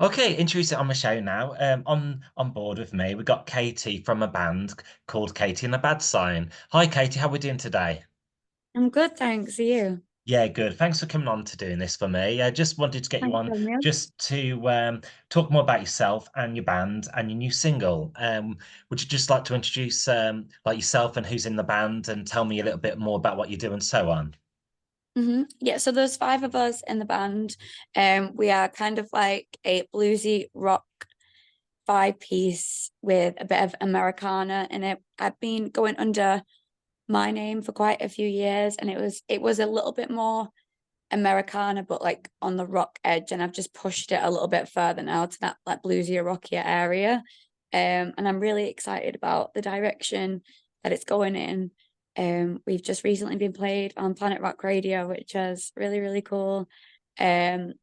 Okay, introduce it on the show now. On board with me, we've got Katie from a band called Katie and the Bad Sign. Hi, Katie, how are we doing today? I'm good, thanks. Are you? Yeah, good. Thanks for coming on to doing this for me. I just wanted to get you Thanks, on Daniel. just to talk more about yourself and your band and your new single. Would you just like to introduce like yourself and who's in the band and tell me a little bit more about what you do and so on? Yeah, so there's five of us in the band. We are kind of like a bluesy rock five piece with a bit of Americana in it. I've been going under my name for quite a few years, and it was a little bit more Americana, but like on the rock edge, and I've just pushed it a little bit further now to that like bluesier, rockier area. And I'm really excited about the direction that it's going in. We've just recently been played on Planet Rock Radio, which is really, really cool. Um,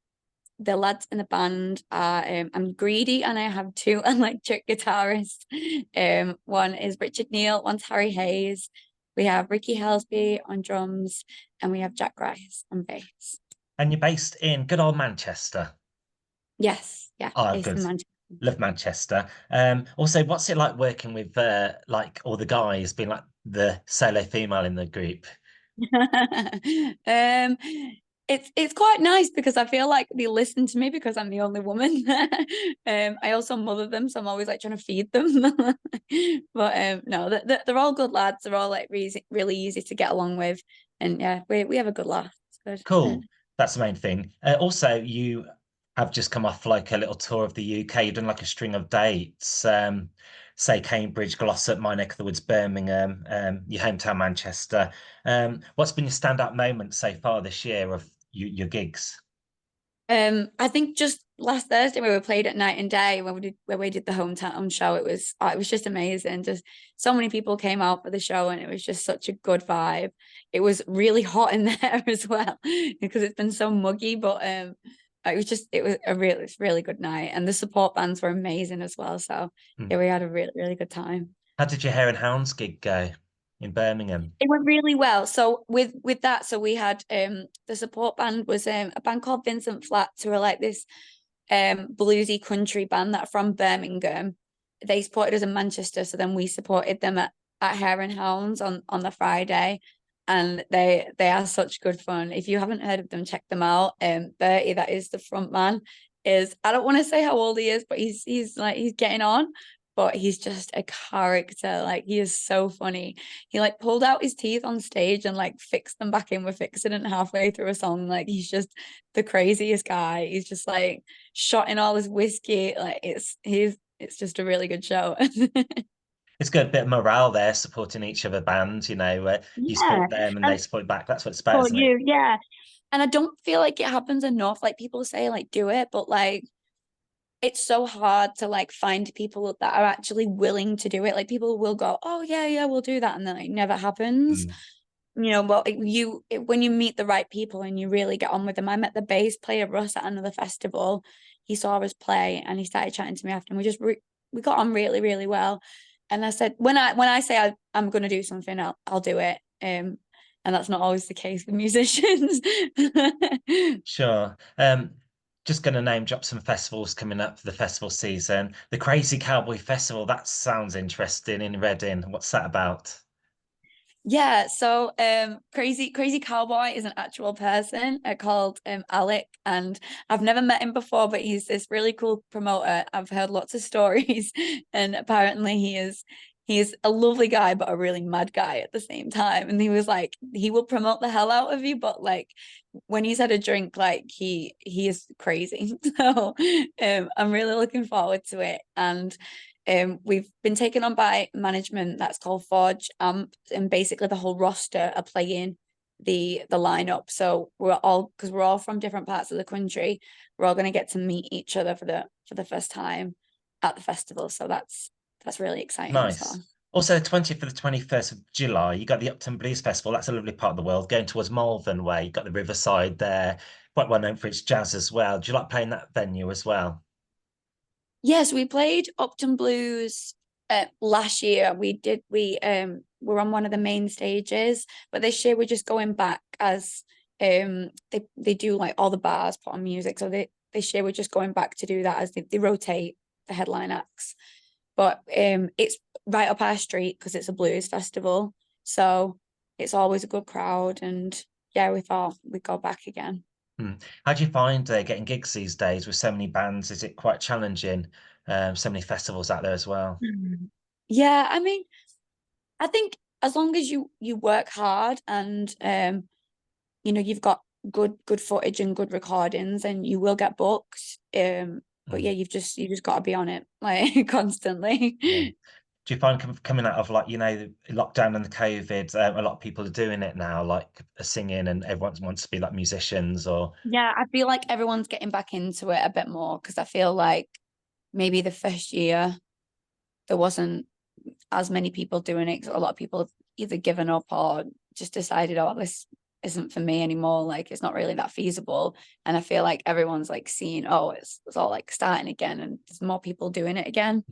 the lads in the band are I'm greedy and I have two electric guitarists. One is Richard Neal, one's Harry Hayes. We have Ricky Helsby on drums, and we have Jack Rice on bass. And you're based in good old Manchester. Yes, yeah, Oh, based good. in Manchester. Love Manchester. Also, what's it like working with like all the guys, being like the solo female in the group? um, it's quite nice because I feel like they listen to me because I'm the only woman there. I also mother them, so I'm always like trying to feed them. But no, they're all good lads. They're all like really, really easy to get along with, and yeah, we have a good laugh. It's good. Cool. That's the main thing. Also, you have just come off like a little tour of the UK. You've done like a string of dates. Say Cambridge, Glossop, my neck of the woods, Birmingham, your hometown Manchester. What's been your standout moment so far this year of your gigs? I think just last Thursday we were played at Night and Day where we did the hometown show. It was just amazing. Just so many people came out for the show, and it was just such a good vibe. It was really hot in there as well because it's been so muggy, but it was really good night, and the support bands were amazing as well. So Hmm. yeah, we had a really, really good time. How did your Hare and Hounds gig go in Birmingham? It went really well. So with that, so we had the support band was a band called Vincent Flats, who are like this bluesy country band that are from Birmingham. They supported us in Manchester, so then we supported them at Hare and Hounds on the Friday. And they are such good fun. If you haven't heard of them, check them out. Bertie, that is the front man, is I don't want to say how old he is, but he's getting on, but he's just a character. Like he is so funny. He like pulled out his teeth on stage and like fixed them back in with Fixin' halfway through a song. Like he's just the craziest guy. He's just like shot in all his whiskey. Like it's just a really good show. It's got a bit of morale there, supporting each other bands, you Yeah. support them and they And support back. That's what it's about, for isn't it? you, yeah. And I don't feel like it happens enough. Like people say, like, do it, but like it's so hard to like find people that are actually willing to do it. Like people will go, oh yeah, yeah, we'll do that, and then it never happens. Mm. But when you meet the right people and you really get on with them. I met the bass player Russ at another festival. He saw us play and he started chatting to me after, and we got on really, really well. And I said, when I say I'm going to do something, I'll do it. And that's not always the case with musicians. Sure. Just going to name drop some festivals coming up for the festival season. The Crazy Cowboy Festival, that sounds interesting in Reading. What's that about? Yeah, so Crazy Cowboy is an actual person called Alec, and I've never met him before, but he's this really cool promoter. I've heard lots of stories, and apparently he is a lovely guy, but a really mad guy at the same time. And he was like, he will promote the hell out of you, but like when he's had a drink, like he is crazy. So I'm really looking forward to it. And we've been taken on by management that's called Forge Amp, and basically the whole roster are playing the lineup. So because we're all from different parts of the country, we're all going to get to meet each other for the first time at the festival. So that's really exciting as Nice. well. Also, the 20th to the 21st of July, you got the Upton Blues Festival. That's a lovely part of the world. Going towards Malvern way, you got the Riverside there. Quite well known for its jazz as well. Do you like playing that venue as well? Yes, we played Upton Blues last year. We were on one of the main stages, but this year we're just going back as they do like all the bars put on music. So this year we're just going back to do that as they rotate the headline acts. But it's right up our street because it's a blues festival. So it's always a good crowd. And yeah, we thought we'd go back again. Hmm. How do you find getting gigs these days with so many bands? Is it quite challenging? So many festivals out there as well. Yeah, I mean, I think as long as you work hard and you've got good footage and good recordings and you will get booked. But yeah, Mm, you just got to be on it like constantly. yeah. Do you find coming out of like, lockdown and the COVID, a lot of people are doing it now, like singing, and everyone wants to be like musicians or. Yeah, I feel like everyone's getting back into it a bit more because I feel like maybe the first year there wasn't as many people doing it 'cause a lot of people have either given up or just decided, oh, this isn't for me anymore. Like it's not really that feasible. And I feel like everyone's like seeing, oh, it's all like starting again and there's more people doing it again.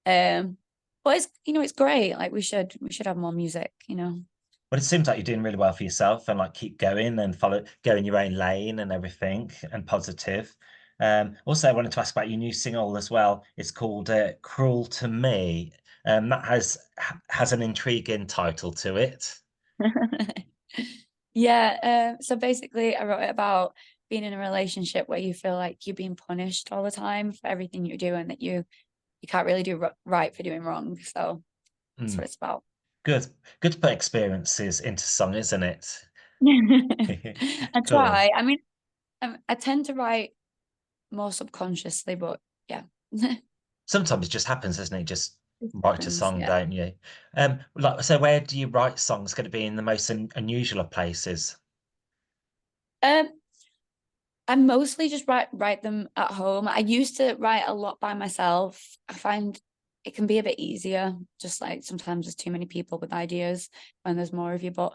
Um, but it's great. Like we should have more music. But it seems like you're doing really well for yourself and like keep going and go in your own lane and everything and positive. Also, I wanted to ask about your new single as well. It's called "Cruel to Me." That has an intriguing title to it. Yeah, so basically I wrote it about being in a relationship where you feel like you're being punished all the time for everything you do and that you can't really do right for doing wrong. So that's what Mm, it's about. good, good to put experiences into song, isn't it? I Cool. try. I mean, I tend to write more subconsciously, but yeah, it Sometimes it just happens, doesn't it? Just write a happens. song, Yeah. don't you? Like, so where do you write songs? Going to be in the most unusual of places? Um, I mostly just write them at home. I used to write a lot by myself. I find it can be a bit easier. Just like sometimes there's too many people with ideas when there's more of you. But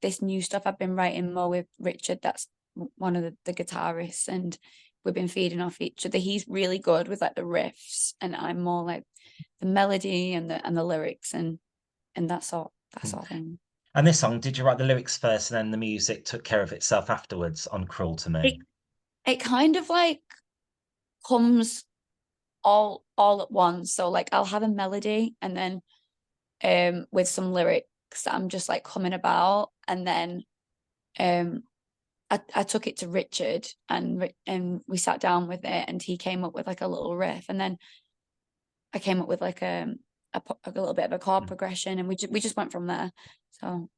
this new stuff I've been writing more with Richard. That's one of the guitarists, and we've been feeding off each other. He's really good with like the riffs, and I'm more like the melody and the lyrics and that sort of thing. And this song, did you write the lyrics first and then the music took care of itself afterwards on Cruel to It Me? it kind of like comes all at once. So like I'll have a melody and then with some lyrics that I'm just like coming about and then um I took it to Richard and we sat down with it and he came up with like a little riff and then I came up with like a little bit of a chord Mm. progression and we just went from there. So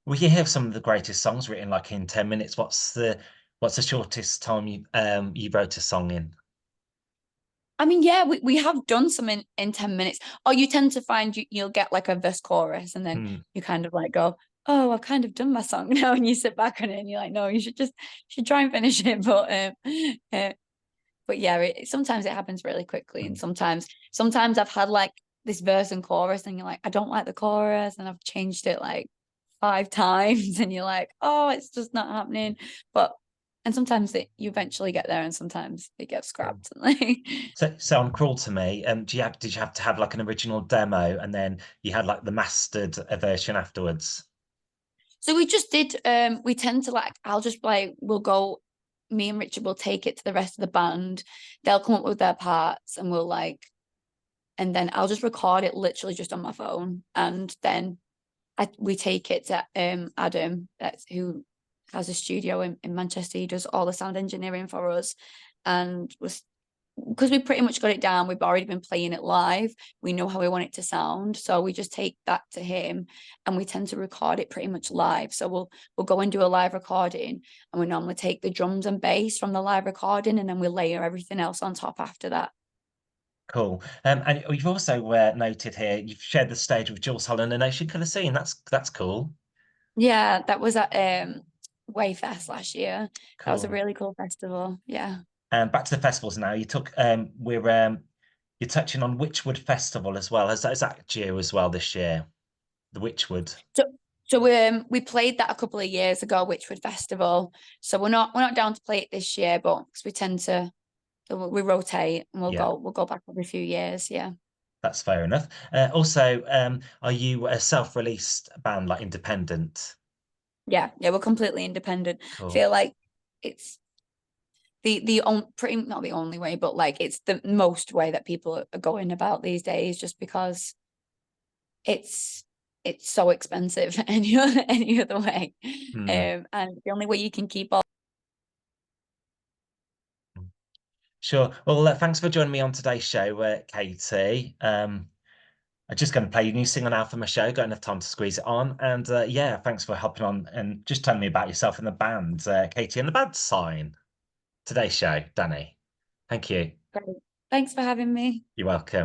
We can hear some of the greatest songs written like in 10 minutes. What's the shortest time you wrote a song in? I mean, yeah, we have done some in 10 minutes. Or you tend to find you'll get like a verse chorus and then Mm. you kind of like go, oh, I've kind of done my song now. And you sit back on it and you're like, no, you should try and finish it. Uh, but yeah, sometimes it happens really quickly. And Mm. sometimes I've had like this verse and chorus and you're like, I don't like the chorus. And I've changed it like 5 times and you're like, oh, it's just not happening. But and sometimes you eventually get there and sometimes it gets Cool. scrapped. And like So on Cruel to Me, did you have to have like an original demo and then you had like the mastered version afterwards? So we just did we tend to like I'll just like we'll go me and Richard will take it to the rest of the band. They'll come up with their parts and we'll like and then I'll just record it literally just on my phone and then we take it to Adam that's who has a studio in Manchester. He does all the sound engineering for us and was because we pretty much got it down, we've already been playing it live. We know how we want it to sound. So we just take that to him and we tend to record it pretty much live. So we'll go and do a live recording and we normally take the drums and bass from the live recording and then we layer everything else on top after that. Cool. And you've also noted here you've shared the stage with Jules Holland and Ocean Colour Scene. That's cool. Yeah, that was at Wayfest last year. That was a Cool. really cool festival. Yeah. Back to the festivals now. You're touching on Witchwood Festival as well. Is that due as well this year? The Witchwood. So so we played that a couple of years ago, Witchwood Festival. So we're not down to play it this year, but because we tend to so we rotate and we'll Yeah, go back every few years. Yeah. that's fair enough. Also, are you a self-released band, like independent? Yeah. Yeah. We're completely independent. Cool. Feel like it's pretty not the only way, but like it's the most way that people are going about these days, just because it's it's so expensive any other way. Hmm. And the only way you can keep all. Sure. Well, thanks for joining me on today's show, Katie. I'm just going to play a new single now for my show. Got enough time to squeeze it on. And yeah, thanks for hopping on and just telling me about yourself and the band, Katie, and the band sign. Today's show, Danny. Thank you. Great. Thanks for having me. You're welcome.